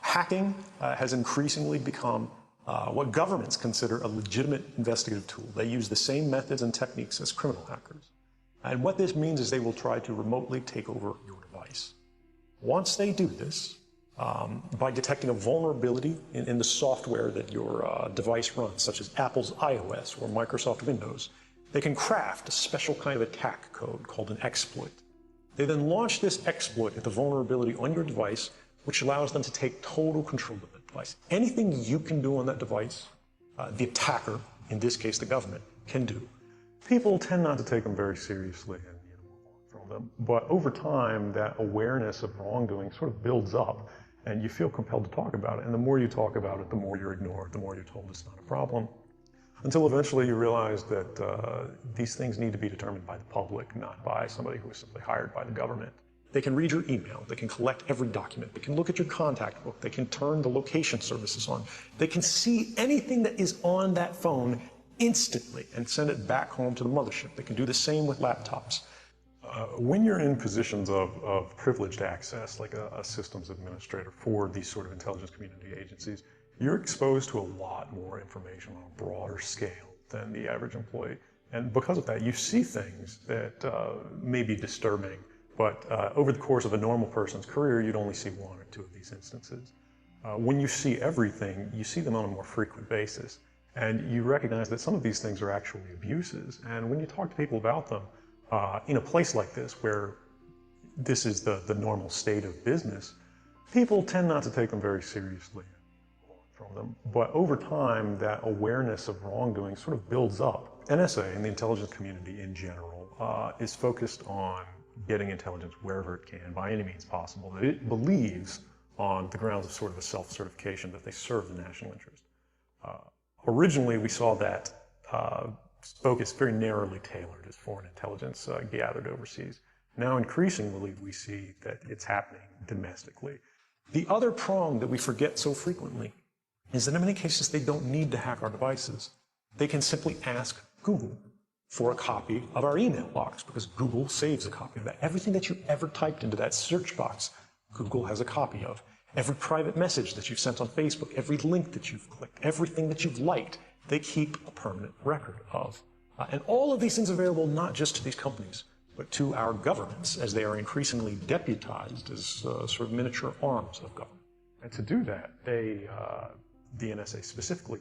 Hacking has increasingly become what governments consider a legitimate investigative tool. They use the same methods and techniques as criminal hackers. And what this means is they will try to remotely take over your device. Once they do this, by detecting a vulnerability in the software that your device runs, such as Apple's iOS or Microsoft Windows, they can craft a special kind of attack code called an exploit. They then launch this exploit at the vulnerability on your device, which allows them to take total control of the device. Anything you can do on that device, the attacker, in this case the government, can do. People tend not to take them very seriously and move on from them. But over time, that awareness of wrongdoing sort of builds up, and you feel compelled to talk about it. And the more you talk about it, the more you're ignored, the more you're told it's not a problem, until eventually you realize that these things need to be determined by the public, not by somebody who is simply hired by the government. They can read your email, they can collect every document, they can look at your contact book, they can turn the location services on, they can see anything that is on that phone instantly and send it back home to the mothership. They can do the same with laptops. When you're in positions of privileged access, like a systems administrator for these sort of intelligence community agencies, you're exposed to a lot more information on a broader scale than the average employee. And because of that, you see things that may be disturbing, but over the course of a normal person's career, you'd only see one or two of these instances. When you see everything, you see them on a more frequent basis. And you recognize that some of these things are actually abuses. And when you talk to people about them, in a place like this, where this is the normal state of business, people tend not to take them very seriously from them. But over time, that awareness of wrongdoing sort of builds up. NSA and the intelligence community in general is focused on getting intelligence wherever it can, by any means possible. It believes, on the grounds of sort of a self-certification, that they serve the national interest. Originally, we saw that focus very narrowly tailored as foreign intelligence gathered overseas. Now, increasingly, we see that it's happening domestically. The other prong that we forget so frequently is that in many cases, they don't need to hack our devices. They can simply ask Google for a copy of our email box, because Google saves a copy of that. Everything that you ever typed into that search box, Google has a copy of. Every private message that you've sent on Facebook, every link that you've clicked, everything that you've liked, they keep a permanent record of. And all of these things are available not just to these companies, but to our governments, as they are increasingly deputized as sort of miniature arms of government. And to do that, the NSA specifically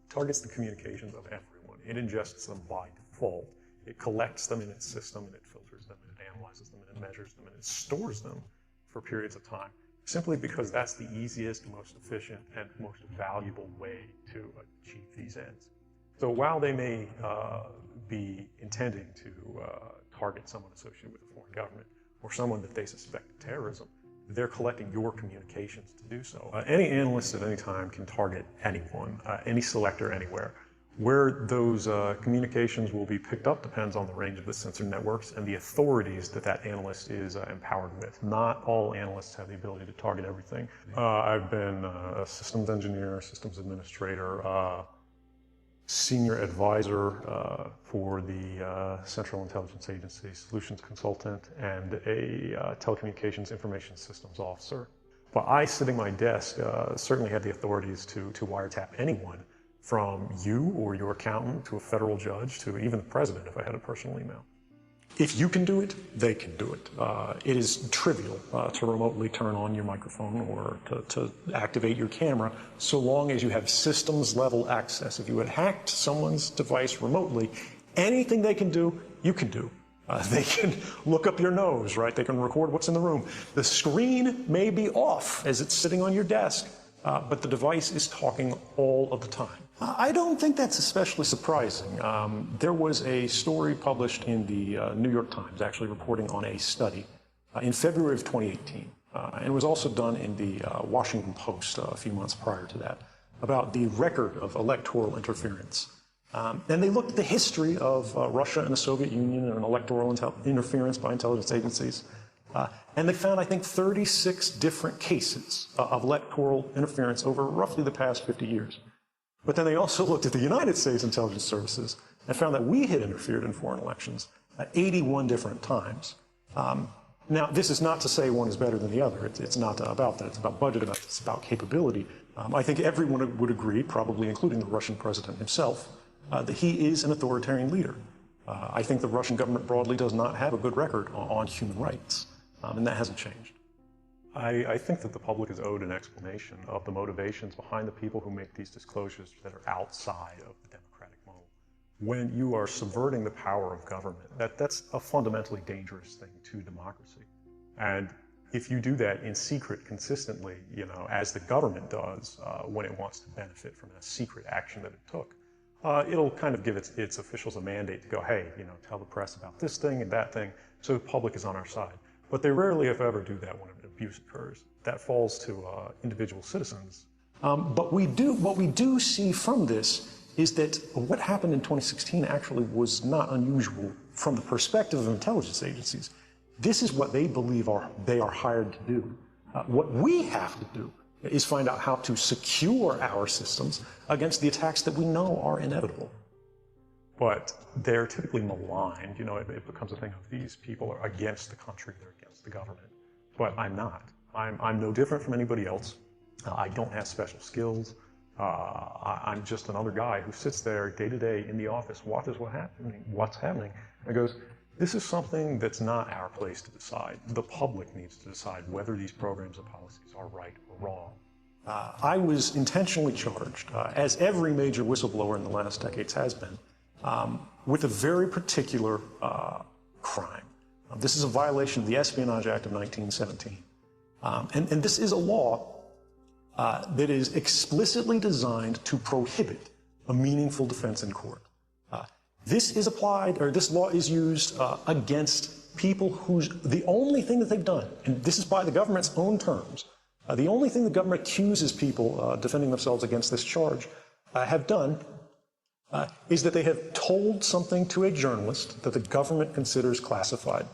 targets the communications of everyone. It ingests them by default. It collects them in its system, and it filters them, and it analyzes them, and it measures them, and it stores them for periods of time, simply because that's the easiest, most efficient, and most valuable way to achieve these ends. So while they may be intending to target someone associated with a foreign government or someone that they suspect of terrorism, they're collecting your communications to do so. Any analyst at any time can target anyone, any selector anywhere. Where those communications will be picked up depends on the range of the sensor networks and the authorities that that analyst is empowered with. Not all analysts have the ability to target everything. I've been a systems engineer, systems administrator, senior advisor for the Central Intelligence Agency, solutions consultant, and a telecommunications information systems officer. But I, sitting at my desk, certainly had the authorities to wiretap anyone, from you or your accountant to a federal judge to even the president if I had a personal email. If you can do it, they can do it. It is trivial to remotely turn on your microphone or to activate your camera, so long as you have systems level access. If you had hacked someone's device remotely, anything they can do, you can do. They can look up your nose, right? They can record what's in the room. The screen may be off as it's sitting on your desk, but the device is talking all of the time. I don't think that's especially surprising. There was a story published in the New York Times, actually reporting on a study in February of 2018, and it was also done in the Washington Post a few months prior to that, about the record of electoral interference. And they looked at the history of Russia and the Soviet Union and electoral interference by intelligence agencies. And they found, I think, 36 different cases of electoral interference over roughly the past 50 years. But then they also looked at the United States intelligence services and found that we had interfered in foreign elections 81 different times. Now, this is not to say one is better than the other. It's not about that. It's about budget, it's about capability. I think everyone would agree, probably including the Russian president himself, that he is an authoritarian leader. I think the Russian government broadly does not have a good record on human rights, and that hasn't changed. I think that the public is owed an explanation of the motivations behind the people who make these disclosures that are outside of the democratic model. When you are subverting the power of government, that's a fundamentally dangerous thing to democracy. And if you do that in secret consistently, as the government does when it wants to benefit from a secret action that it took, it'll kind of give its officials a mandate to go, hey, tell the press about this thing and that thing, so the public is on our side. But they rarely, if ever, do that when an abuse occurs. That falls to individual citizens. But what we do see from this is that what happened in 2016 actually was not unusual from the perspective of intelligence agencies. This is what they believe they are hired to do. What we have to do is find out how to secure our systems against the attacks that we know are inevitable. But they're typically maligned. It becomes a thing of these people are against the country, they're against the government. But I'm not. I'm no different from anybody else. I don't have special skills. I'm just another guy who sits there day to day in the office, watches what's happening, and goes, this is something that's not our place to decide. The public needs to decide whether these programs and policies are right or wrong. I was intentionally charged, as every major whistleblower in the last decades has been, with a very particular crime. This is a violation of the Espionage Act of 1917. And this is a law that is explicitly designed to prohibit a meaningful defense in court. This law is used against people the only thing that they've done, and this is by the government's own terms, the only thing the government accuses people defending themselves against this charge have done is that they have told something to a journalist that the government considers classified.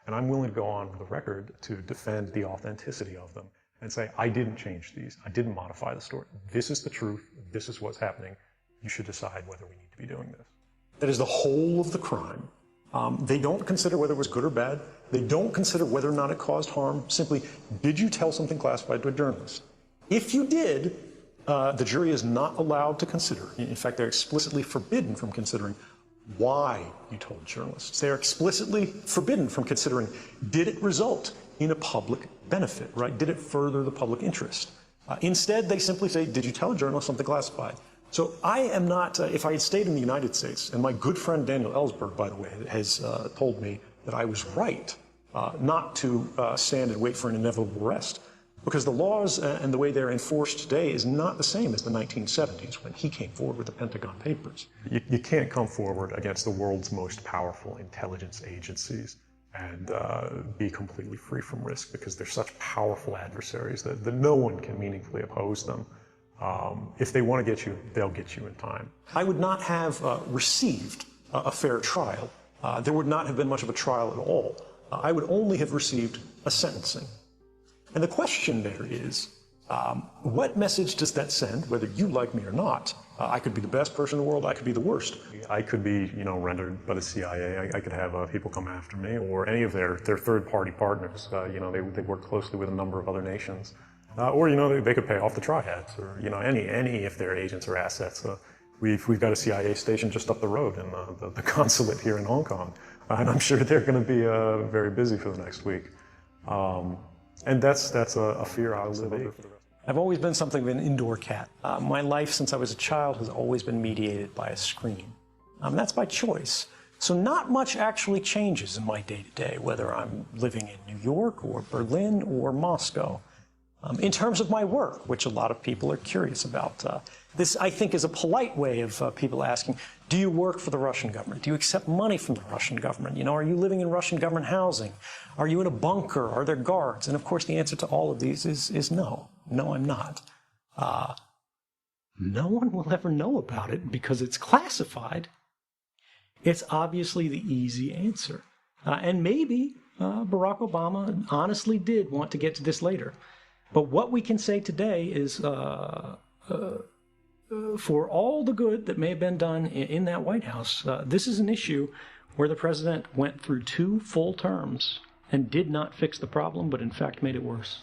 And I'm willing to go on the record to defend the authenticity of them and say, I didn't change these. I didn't modify the story. This is the truth. This is what's happening. You should decide whether we need to be doing this. That is the whole of the crime. They don't consider whether it was good or bad. They don't consider whether or not it caused harm. Simply, did you tell something classified to a journalist? If you did, the jury is not allowed to consider. In fact, they're explicitly forbidden from considering why you told journalists. They are explicitly forbidden from considering, did it result in a public benefit, right? Did it further the public interest? Instead, they simply say, did you tell a journalist something classified? So I am not, if I had stayed in the United States, and my good friend Daniel Ellsberg, by the way, has told me that I was right not to stand and wait for an inevitable arrest, because the laws and the way they're enforced today is not the same as the 1970s when he came forward with the Pentagon Papers. You can't come forward against the world's most powerful intelligence agencies and be completely free from risk, because they're such powerful adversaries that no one can meaningfully oppose them. If they want to get you, they'll get you in time. I would not have received a fair trial. There would not have been much of a trial at all. I would only have received a sentencing. And the question there is, what message does that send, whether you like me or not? I could be the best person in the world, I could be the worst. I could be, rendered by the CIA, I could have people come after me, or any of their third-party partners. They work closely with a number of other nations. Or, they could pay off the triads, or, any of their agents or assets. We've got a CIA station just up the road in the consulate here in Hong Kong, and I'm sure they're going to be very busy for the next week. And that's a fear I'll live with. I've always been something of an indoor cat. My life since I was a child has always been mediated by a screen. That's by choice. So not much actually changes in my day-to-day, whether I'm living in New York or Berlin or Moscow. In terms of my work, which a lot of people are curious about, this, I think, is a polite way of people asking, do you work for the Russian government? Do you accept money from the Russian government? Are you living in Russian government housing? Are you in a bunker? Are there guards? And of course, the answer to all of these is no. No, I'm not. No one will ever know about it because it's classified. It's obviously the easy answer. And maybe Barack Obama honestly did want to get to this later. But what we can say today is, for all the good that may have been done in that White House, this is an issue where the president went through 2 full terms and did not fix the problem, but in fact made it worse.